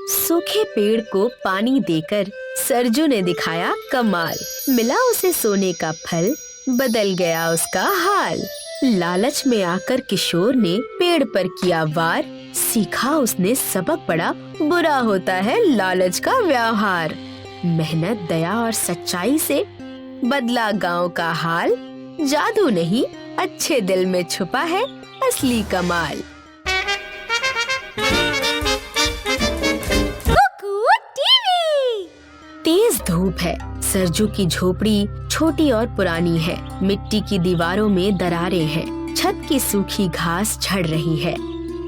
सूखे पेड़ को पानी देकर सरजू ने दिखाया कमाल। मिला उसे सोने का फल, बदल गया उसका हाल। लालच में आकर किशोर ने पेड़ पर किया वार, सीखा उसने सबक बड़ा, बुरा होता है लालच का व्यवहार। मेहनत, दया और सच्चाई से बदला गांव का हाल। जादू नहीं, अच्छे दिल में छुपा है असली कमाल। तेज धूप है, सरजू की झोपड़ी छोटी और पुरानी है। मिट्टी की दीवारों में दरारें हैं, छत की सूखी घास झड़ रही है।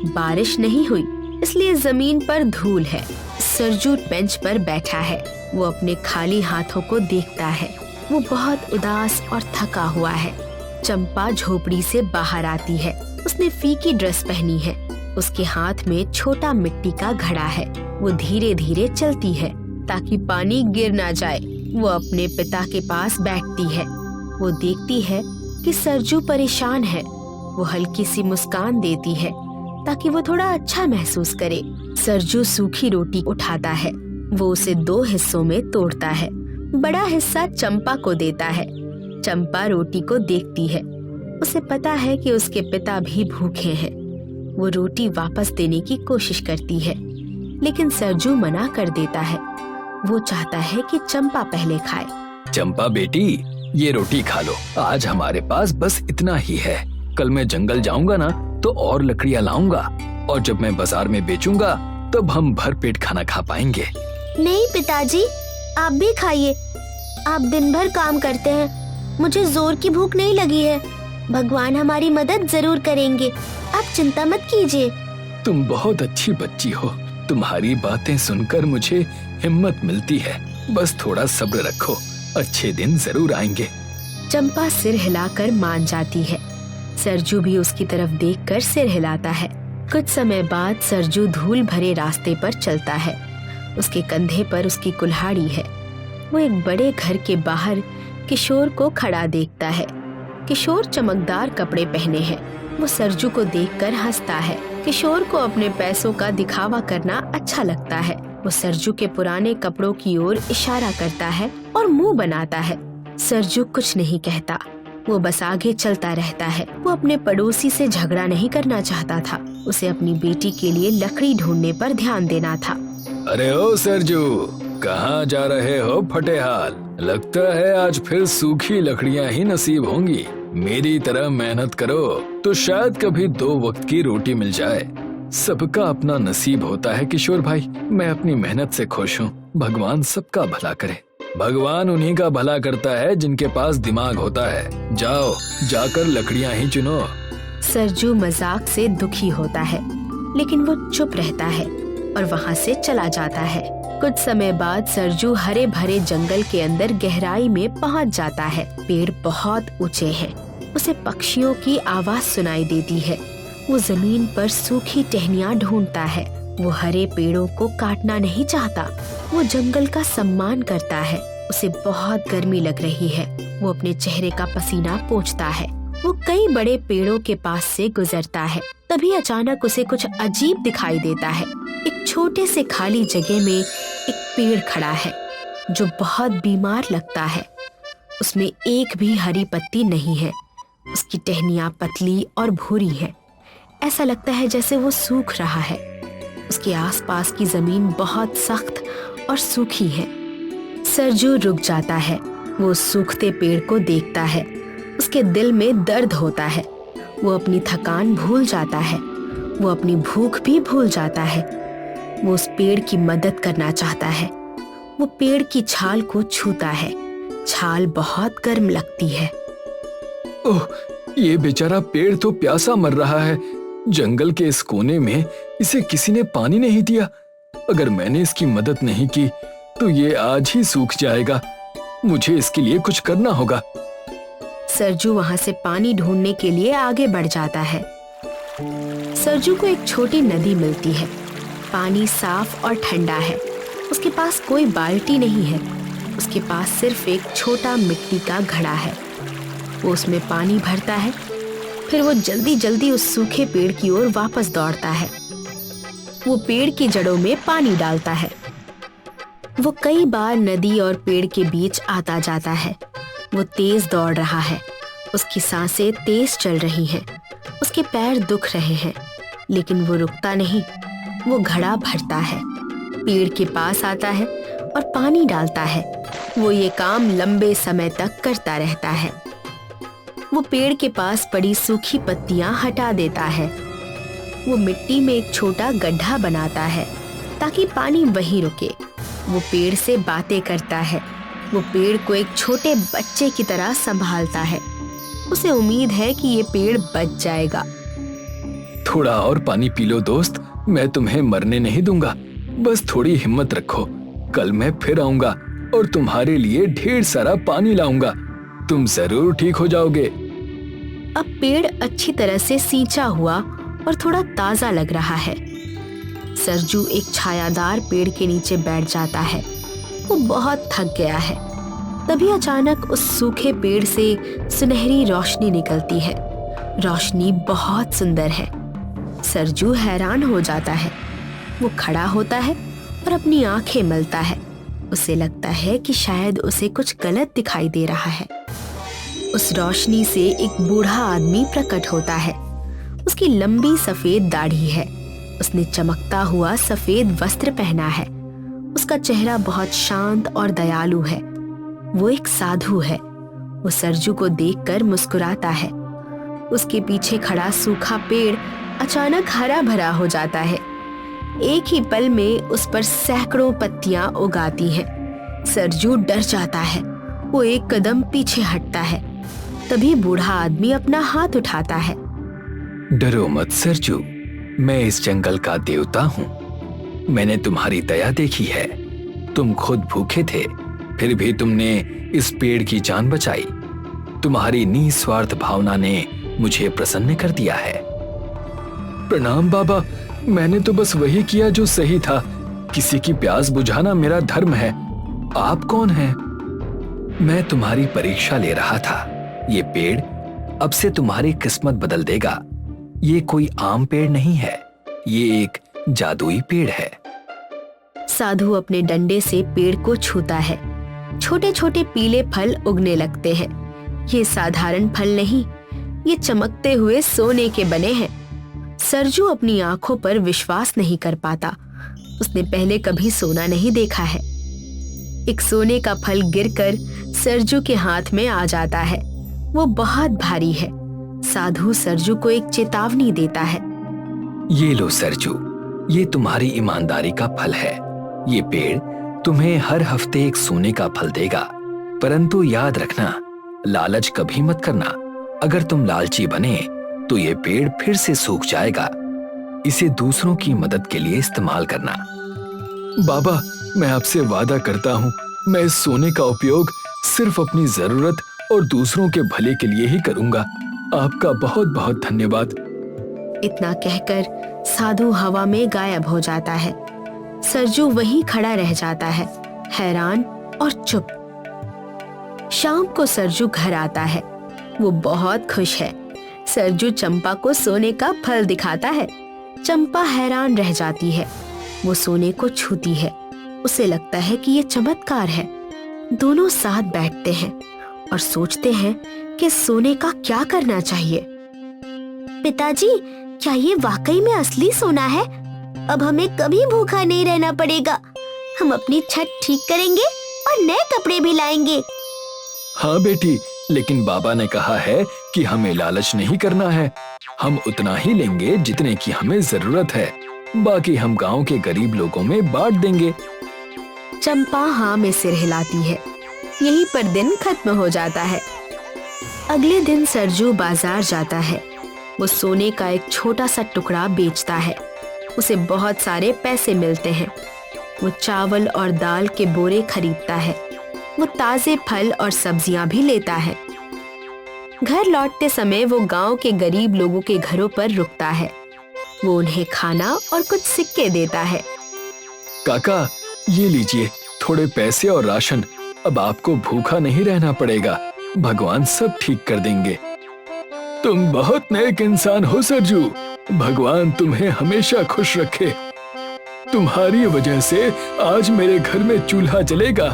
बारिश नहीं हुई इसलिए जमीन पर धूल है। सरजू बेंच पर बैठा है, वो अपने खाली हाथों को देखता है। वो बहुत उदास और थका हुआ है। चंपा झोपड़ी से बाहर आती है। उसने फीकी ड्रेस पहनी है। उसके हाथ में छोटा मिट्टी का घड़ा है। वो धीरे धीरे चलती है ताकि पानी गिर ना जाए। वो अपने पिता के पास बैठती है। वो देखती है कि सरजू परेशान है। वो हल्की सी मुस्कान देती है ताकि वो थोड़ा अच्छा महसूस करे। सरजू सूखी रोटी उठाता है। वो उसे 2 हिस्सों में तोड़ता है। बड़ा हिस्सा चंपा को देता है। चंपा रोटी को देखती है। उसे पता है कि उसके पिता भी भूखे हैं। वो रोटी वापस देने की कोशिश करती है, लेकिन सरजू मना कर देता है। वो चाहता है कि चंपा पहले खाए। चंपा बेटी, ये रोटी खा लो। आज हमारे पास बस इतना ही है। कल मैं जंगल जाऊंगा ना तो और लकड़ियाँ लाऊंगा, और जब मैं बाजार में बेचूंगा तब हम भर पेट खाना खा पाएंगे। नहीं पिताजी, आप भी खाइए। आप दिन भर काम करते हैं, मुझे जोर की भूख नहीं लगी है। भगवान हमारी मदद जरूर करेंगे, आप चिंता मत कीजिए। तुम बहुत अच्छी बच्ची हो। तुम्हारी बातें सुनकर मुझे हिम्मत मिलती है। बस थोड़ा सब्र रखो, अच्छे दिन जरूर आएंगे। चंपा सिर हिलाकर मान जाती है। सरजू भी उसकी तरफ देखकर सिर हिलाता है। कुछ समय बाद सरजू धूल भरे रास्ते पर चलता है। उसके कंधे पर उसकी कुल्हाड़ी है। वो एक बड़े घर के बाहर किशोर को खड़ा देखता है। किशोर चमकदार कपड़े पहने हैं। वो सरजू को देखकर हंसता है। किशोर को अपने पैसों का दिखावा करना अच्छा लगता है। वो सरजू के पुराने कपड़ों की ओर इशारा करता है और मुंह बनाता है। सरजू कुछ नहीं कहता, वो बस आगे चलता रहता है। वो अपने पड़ोसी से झगड़ा नहीं करना चाहता था। उसे अपनी बेटी के लिए लकड़ी ढूंढने पर ध्यान देना था। अरे ओ सरजू, कहाँ जा रहे हो फटेहाल? लगता है आज फिर सूखी लकड़ियाँ ही नसीब होंगी। मेरी तरह मेहनत करो तो शायद कभी 2 वक्त की रोटी मिल जाए। सबका अपना नसीब होता है किशोर भाई। मैं अपनी मेहनत से खुश हूँ। भगवान सबका भला करे। भगवान उन्हीं का भला करता है जिनके पास दिमाग होता है। जाओ, जाकर लकड़ियाँ ही चुनो। सरजू मजाक से दुखी होता है, लेकिन वो चुप रहता है और वहाँ से चला जाता है। कुछ समय बाद सरजू हरे भरे जंगल के अंदर गहराई में पहुँच जाता है। पेड़ बहुत ऊंचे हैं। उसे पक्षियों की आवाज सुनाई देती है। वो जमीन पर सूखी टहनियाँ ढूंढता है। वो हरे पेड़ों को काटना नहीं चाहता। वो जंगल का सम्मान करता है। उसे बहुत गर्मी लग रही है। वो अपने चेहरे का पसीना पोंछता है। वो कई बड़े पेड़ों के पास से गुजरता है। तभी अचानक उसे कुछ अजीब दिखाई देता है। एक छोटे से खाली जगह में एक पेड़ खड़ा है जो बहुत बीमार लगता है। उसमें एक भी हरी पत्ती नहीं है। उसकी टहनियाँ पतली और भूरी है। ऐसा लगता है जैसे वो सूख रहा है। उसके आसपास की जमीन बहुत सख्त और सूखी है। सरजू रुक जाता है। वो सूखते पेड़ को देखता है। उसके दिल में दर्द होता है। वो अपनी थकान भूल जाता है। वो अपनी भूख भी भूल जाता है। वो उस पेड़ की मदद करना चाहता है। वो पेड़ की छाल को छूता है। छाल बहुत गर्म लगती है। ओह, ये बेचारा पेड़ तो प्यासा मर रहा है। जंगल के इस कोने में इसे किसी ने पानी नहीं दिया। अगर मैंने इसकी मदद नहीं की तो ये आज ही सूख जाएगा। मुझे इसके लिए कुछ करना होगा। सरजू वहां से पानी ढूंढने के लिए आगे बढ़ जाता है। सरजू को एक छोटी नदी मिलती है। पानी साफ और ठंडा है। उसके पास कोई बाल्टी नहीं है। उसके पास सिर्फ एक छोटा मिट्टी का घड़ा है। वो उसमें पानी भरता है। फिर वो जल्दी जल्दी उस सूखे पेड़ की ओर वापस दौड़ता है। वो पेड़ की जड़ों में पानी डालता है। वो कई बार नदी और पेड़ के बीच आता जाता है। वो तेज दौड़ रहा है, उसकी सांसें तेज चल रही हैं, उसके पैर दुख रहे हैं, लेकिन वो रुकता नहीं। वो घड़ा भरता है, पेड़ के पास आता है और पानी डालता है। वो ये काम लंबे समय तक करता रहता है। वो पेड़ के पास पड़ी सूखी पत्तियां हटा देता है। वो मिट्टी में एक छोटा गड्ढा बनाता है ताकि पानी वहीं रुके। वो पेड़ से बातें करता है। वो पेड़ को एक छोटे बच्चे की तरह संभालता है। उसे उम्मीद है कि ये पेड़ बच जाएगा। थोड़ा और पानी पी लो दोस्त, मैं तुम्हें मरने नहीं दूंगा। बस थोड़ी हिम्मत रखो, कल मैं फिर आऊंगा और तुम्हारे लिए ढेर सारा पानी लाऊंगा। तुम जरूर ठीक हो जाओगे। अब पेड़ अच्छी तरह से सींचा हुआ और थोड़ा ताजा लग रहा है। सरजू एक छायादार पेड़ के नीचे बैठ जाता है। वो बहुत थक गया है। तभी अचानक उस सूखे पेड़ से सुनहरी रोशनी निकलती है। रोशनी बहुत सुंदर है। सरजू हैरान हो जाता है। वो खड़ा होता है और अपनी आंखें मलता है। उसे लगता है कि शायद उसे कुछ गलत दिखाई दे रहा है। उस रोशनी से एक बूढ़ा आदमी प्रकट होता है। उसकी लंबी सफेद दाढ़ी है। उसने चमकता हुआ सफेद वस्त्र पहना है। उसका चेहरा बहुत शांत और दयालु है। वो एक साधु है। वो सरजू को देखकर मुस्कुराता है। उसके पीछे खड़ा सूखा पेड़ अचानक हरा भरा हो जाता है। एक ही पल में उस पर सैकड़ों पत्तियां उगाती हैं। सरजू डर जाता है। वो एक कदम पीछे हटता है। तभी बूढ़ा आदमी अपना हाथ उठाता है। डरो मत सरजू, मैं इस जंगल का देवता हूँ। मैंने तुम्हारी दया देखी है। तुम खुद भूखे थे, फिर भी तुमने इस पेड़ की जान बचाई। तुम्हारी निस्वार्थ भावना ने मुझे प्रसन्न कर दिया है। प्रणाम बाबा, मैंने तो बस वही किया जो सही था। किसी की प्यास बुझाना मेरा धर्म है। आप कौन हैं? मैं तुम्हारी परीक्षा ले रहा था। ये पेड़ अब से तुम्हारी किस्मत बदल देगा। ये कोई आम पेड़ नहीं है, ये एक जादुई पेड़ है। साधु अपने डंडे से पेड़ को छूता है। छोटे छोटे पीले फल उगने लगते हैं। ये साधारण फल नहीं, ये चमकते हुए सोने के बने हैं। सरजू अपनी आंखों पर विश्वास नहीं कर पाता। उसने पहले कभी सोना नहीं देखा है। एक सोने का फल गिरकर सरजू के हाथ में आ जाता है। वो बहुत भारी है। साधु सरजू को एक चेतावनी देता है। ये लो सरजू, ये तुम्हारी ईमानदारी का फल है। ये पेड़ तुम्हें हर हफ्ते एक सोने का फल देगा। परंतु याद रखना, लालच कभी मत करना। अगर तुम लालची बने तो ये पेड़ फिर से सूख जाएगा। इसे दूसरों की मदद के लिए इस्तेमाल करना। बाबा, मैं आपसे वादा करता हूँ, मैं इस सोने का उपयोग सिर्फ अपनी जरूरत और दूसरों के भले के लिए ही करूंगा। आपका बहुत बहुत धन्यवाद। इतना कहकर साधु हवा में गायब हो जाता है। सरजू वहीं खड़ा रह जाता है, हैरान और चुप। शाम को सरजू घर आता है। वो बहुत खुश है। सरजू चंपा को सोने का फल दिखाता है। चंपा हैरान रह जाती है। वो सोने को छूती है। उसे लगता है कि ये चमत्कार है। दोनों साथ बैठते हैं और सोचते हैं कि सोने का क्या करना चाहिए। पिताजी, क्या ये वाकई में असली सोना है? अब हमें कभी भूखा नहीं रहना पड़ेगा। हम अपनी छत ठीक करेंगे और नए कपड़े भी लाएंगे। हाँ बेटी, लेकिन बाबा ने कहा है कि हमें लालच नहीं करना है। हम उतना ही लेंगे जितने की हमें जरूरत है। बाकी हम गांव के गरीब लोगों में बांट देंगे। चंपा हाँ में सिर हिलाती है। यहीं पर दिन खत्म हो जाता है। अगले दिन सरजू बाजार जाता है। वो सोने का एक छोटा सा टुकड़ा बेचता है। उसे बहुत सारे पैसे मिलते हैं। वो चावल और दाल के बोरे खरीदता है। वो ताजे फल और सब्जियां भी लेता है। घर लौटते समय वो गांव के गरीब लोगों के घरों पर रुकता है। वो उन्हें खाना और कुछ सिक्के देता है। काका, ये लीजिए थोड़े पैसे और राशन। अब आपको भूखा नहीं रहना पड़ेगा। भगवान सब ठीक कर देंगे। तुम बहुत नेक इंसान हो सरजू। भगवान तुम्हें हमेशा खुश रखे। तुम्हारी वजह से आज मेरे घर में चूल्हा जलेगा।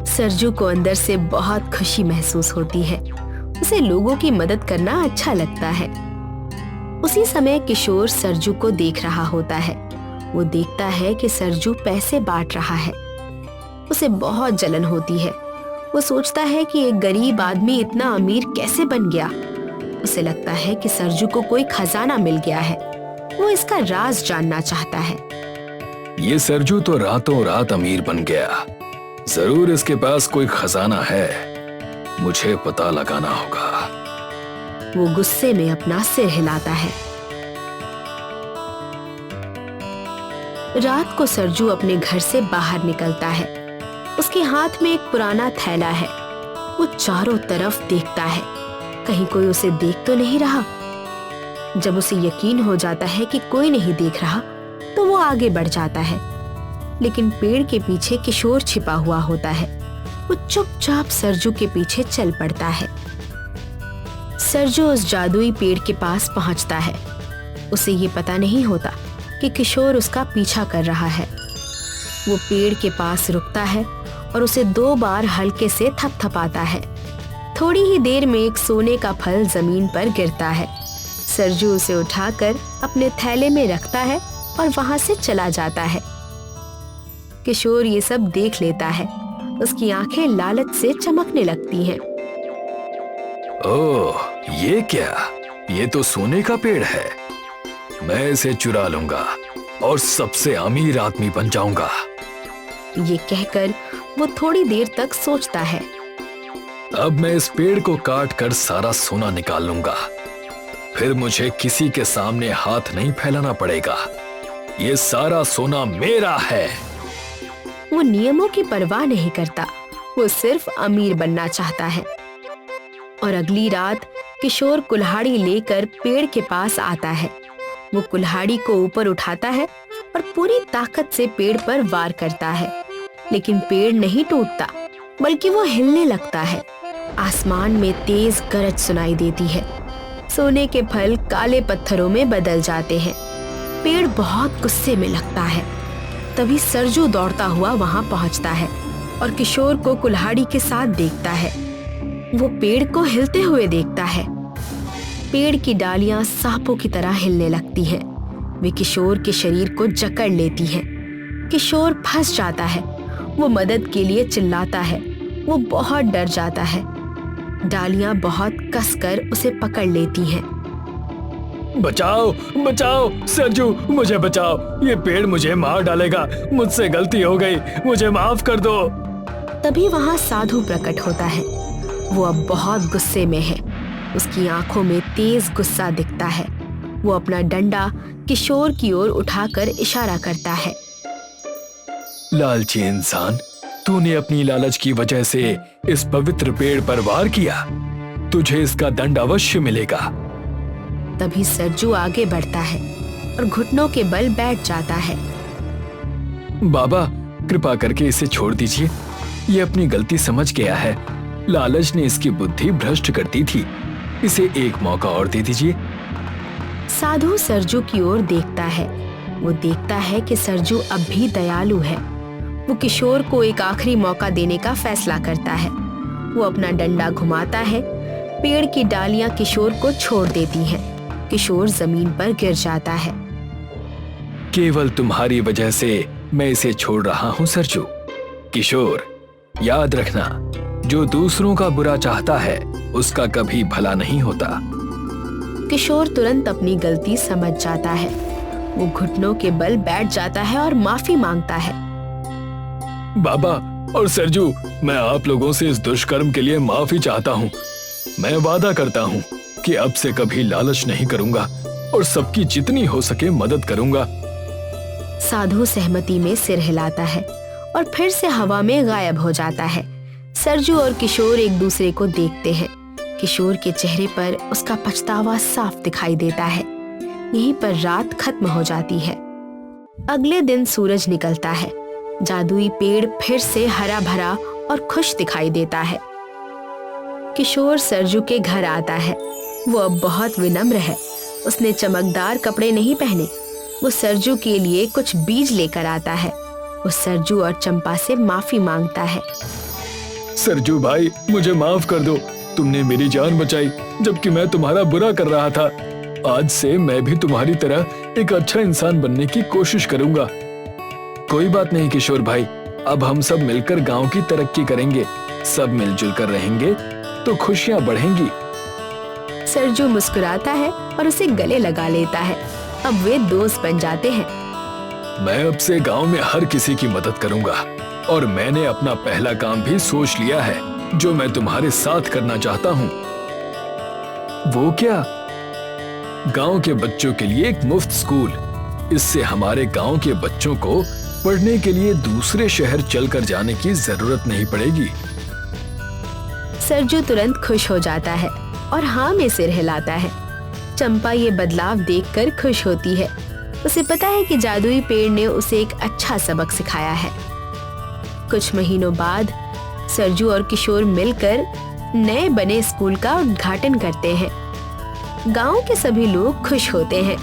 सरजू को अंदर से बहुत खुशी महसूस होती है। उसे लोगों की मदद करना अच्छा लगता है। उसी समय किशोर सरजू को देख रहा होता है। वो देखता है कि सरजू पैसे बांट रहा है। उसे बहुत जलन होती है। वो सोचता है कि एक गरीब आदमी इतना अमीर कैसे बन गया। उसे लगता है कि सरजू को कोई खजाना मिल गया है। वो इसका राज जानना चाहता है। ये सरजू तो रातों रात अमीर बन गया। जरूर इसके पास कोई खजाना है। मुझे पता लगाना होगा। वो गुस्से में अपना सिर हिलाता है। रात को सरजू अपने घर से बाहर निकलता है। उसके हाथ में एक पुराना थैला है। वो चारों तरफ देखता है, कहीं कोई उसे देख तो नहीं रहा। जब उसे यकीन हो जाता है कि कोई नहीं देख रहा, तो वो आगे बढ़ जाता है। लेकिन पेड़ के पीछे किशोर छिपा हुआ होता है। वो चुपचाप सरजू के पीछे चल पड़ता है। सरजू उस जादुई पेड़ के पास पहुंचता है। उसे ये पता नहीं होता कि किशोर उसका पीछा कर रहा है। वो पेड़ के पास रुकता है और उसे 2 बार हल्के से थपथपाता है। थोड़ी ही देर में एक सोने का फल जमीन पर गिरता है। सरजू उसे उठाकर अपने थैले में रखता है और वहां से चला जाता है। किशोर ये सब देख लेता है। उसकी आंखें लालच से चमकने लगती हैं। ओह, ये क्या? ये तो सोने का पेड़ है। मैं इसे चुरा लूंगा और सबसे अमीर आदमी बन जाऊंगा। ये कहकर वो थोड़ी देर तक सोचता है। अब मैं इस पेड़ को काट कर सारा सोना निकाल लूंगा। फिर मुझे किसी के सामने हाथ नहीं फैलाना पड़ेगा। ये सारा सोना मेरा है। वो नियमों की परवाह नहीं करता। वो सिर्फ अमीर बनना चाहता है। और अगली रात किशोर कुल्हाड़ी लेकर पेड़ के पास आता है। वो कुल्हाड़ी को ऊपर उठाता है और पूरी ताकत से पेड़ पर वार करता है। लेकिन पेड़ नहीं टूटता, बल्कि वो हिलने लगता है। आसमान में तेज गरज सुनाई देती है। सोने के फल काले पत्थरों में बदल जाते हैं। पेड़ बहुत गुस्से में लगता है। तभी सरजू दौड़ता हुआ वहां पहुंचता है और किशोर को कुल्हाड़ी के साथ देखता है। वो पेड़ को हिलते हुए देखता है। पेड़ की डालियां सांपों की तरह हिलने लगती हैं। वे किशोर के शरीर को जकड़ लेती हैं। किशोर फंस जाता है। वो मदद के लिए चिल्लाता है। वो बहुत डर जाता है। डालियां बहुत कसकर उसे पकड़ लेती हैं। बचाओ, बचाओ, सरजू, मुझे बचाओ। ये पेड़ मुझे मार डालेगा। मुझसे गलती हो गई, मुझे माफ कर दो। तभी वहां साधु प्रकट होता है। वो अब बहुत गुस्से में है। उसकी आंखों में तेज गुस्सा दिखता है। वो अपना डंडा किशोर की ओर उठाकर इशारा करता है। लालची इंसान, तूने अपनी लालच की वजह से इस पवित्र पेड़ पर वार किया। तुझे इसका दंड अवश्य मिलेगा। तभी सरजू आगे बढ़ता है और घुटनों के बल बैठ जाता है। बाबा, कृपा करके इसे छोड़ दीजिए। ये अपनी गलती समझ गया है। लालच ने इसकी बुद्धि भ्रष्ट कर दी थी। इसे एक मौका और दे दीजिए। साधु सरजू की ओर देखता है। वो देखता है कि सरजू अब भी दयालु है। वो किशोर को एक आखिरी मौका देने का फैसला करता है। वो अपना डंडा घुमाता है। पेड़ की डालियां किशोर को छोड़ देती हैं। किशोर जमीन पर गिर जाता है। केवल तुम्हारी वजह से मैं इसे छोड़ रहा हूँ सरजू। किशोर, याद रखना, जो दूसरों का बुरा चाहता है उसका कभी भला नहीं होता। किशोर तुरंत अपनी गलती समझ जाता है। वो घुटनों के बल बैठ जाता है और माफी मांगता है। बाबा और सरजू, मैं आप लोगों से इस दुष्कर्म के लिए माफी चाहता हूँ। मैं वादा करता हूँ कि अब से कभी लालच नहीं करूंगा और सबकी जितनी हो सके मदद करूंगा। साधु सहमति में सिर हिलाता है और फिर से हवा में गायब हो जाता है। सरजू और किशोर एक दूसरे को देखते हैं। किशोर के चेहरे पर उसका पछतावा साफ दिखाई देता है। यहीं पर रात खत्म हो जाती है। अगले दिन सूरज निकलता है। जादुई पेड़ फिर से हरा भरा और खुश दिखाई देता है। किशोर सरजू के घर आता है। वो अब बहुत विनम्र है। उसने चमकदार कपड़े नहीं पहने। वो सरजू के लिए कुछ बीज लेकर आता है। वो सरजू और चंपा से माफी मांगता है। सरजू भाई, मुझे माफ कर दो। तुमने मेरी जान बचाई जबकि मैं तुम्हारा बुरा कर रहा था। आज से मैं भी तुम्हारी तरह एक अच्छा इंसान बनने की कोशिश करूंगा। कोई बात नहीं किशोर भाई, अब हम सब मिलकर गांव की तरक्की करेंगे। सब मिलजुल कर रहेंगे तो खुशियां बढ़ेंगी। सरजू मुस्कुराता है और उसे गले लगा लेता है। अब वे दोस्त बन जाते हैं। मैं अब से गांव में हर किसी की मदद करूंगा और मैंने अपना पहला काम भी सोच लिया है जो मैं तुम्हारे साथ करना चाहता हूँ। वो क्या? गांव के बच्चों के लिए एक मुफ्त स्कूल। इससे हमारे गांव के बच्चों को पढ़ने के लिए दूसरे शहर चलकर जाने की जरूरत नहीं पड़ेगी। सरजू तुरंत खुश हो जाता है और हाँ में सिर हिलाता है। चंपा ये बदलाव देखकर खुश होती है। उसे पता है कि जादुई पेड़ ने उसे एक अच्छा सबक सिखाया है। कुछ महीनों बाद सरजू और किशोर मिलकर नए बने स्कूल का उद्घाटन करते हैं। गांव के सभी लोग खुश होते हैं।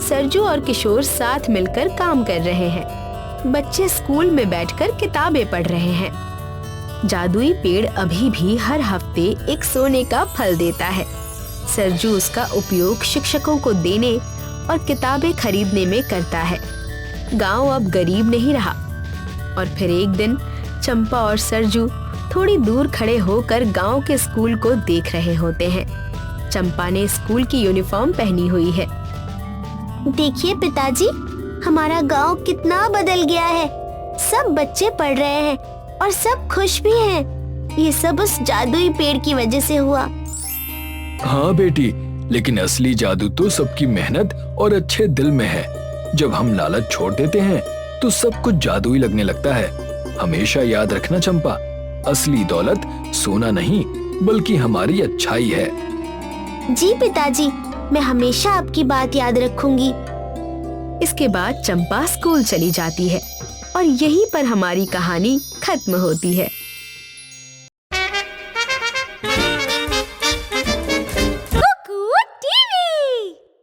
सरजू और किशोर साथ मिलकर काम कर रहे हैं। बच्चे स्कूल में बैठकर किताबें पढ़ रहे हैं। जादुई पेड़ अभी भी हर हफ्ते एक सोने का फल देता है। सरजू उसका उपयोग शिक्षकों को देने और किताबें खरीदने में करता है। गांव अब गरीब नहीं रहा। और फिर एक दिन चंपा और सरजू थोड़ी दूर खड़े होकर गांव के स्कूल को देख रहे होते हैं। चंपा ने स्कूल की यूनिफॉर्म पहनी हुई है। देखिए पिताजी, हमारा गांव कितना बदल गया है। सब बच्चे पढ़ रहे हैं और सब खुश भी हैं। ये सब उस जादुई पेड़ की वजह से हुआ। हाँ बेटी, लेकिन असली जादू तो सबकी मेहनत और अच्छे दिल में है। जब हम लालच छोड़ देते हैं तो सब कुछ जादुई लगने लगता है। हमेशा याद रखना चंपा, असली दौलत सोना नहीं बल्कि हमारी अच्छाई है। जी पिताजी, मैं हमेशा आपकी बात याद रखूंगी। इसके बाद चंपा स्कूल चली जाती है और यहीं पर हमारी कहानी खत्म होती है।